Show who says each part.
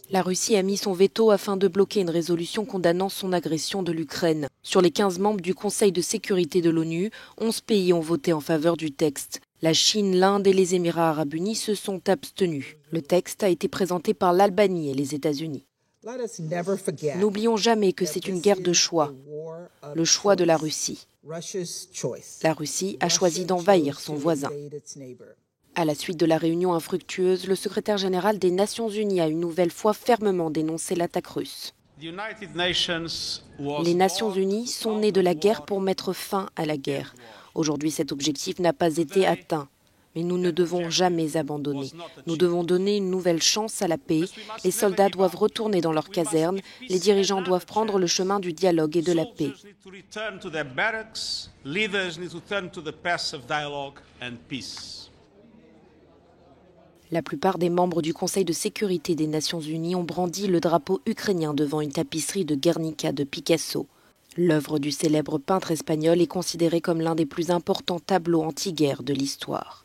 Speaker 1: La Russie a mis son veto afin de bloquer une résolution condamnant son agression de l'Ukraine. Sur les 15 membres du Conseil de sécurité de l'ONU, 11 pays ont voté en faveur du texte. La Chine, l'Inde et les Émirats arabes unis se sont abstenus. Le texte a été présenté par l'Albanie et les États-Unis. N'oublions jamais que c'est une guerre de choix, le choix de la Russie. La Russie a choisi d'envahir son voisin. À la suite de la réunion infructueuse, le secrétaire général des Nations Unies a une nouvelle fois fermement dénoncé l'attaque russe. Les Nations Unies sont nées de la guerre pour mettre fin à la guerre. Aujourd'hui, cet objectif n'a pas été atteint. Mais nous ne devons jamais abandonner. Nous devons donner une nouvelle chance à la paix. Les soldats doivent retourner dans leurs casernes. Les dirigeants doivent prendre le chemin du dialogue et de la paix. La plupart des membres du Conseil de sécurité des Nations Unies ont brandi le drapeau ukrainien devant une tapisserie de Guernica de Picasso. L'œuvre du célèbre peintre espagnol est considérée comme l'un des plus importants tableaux anti-guerre de l'histoire.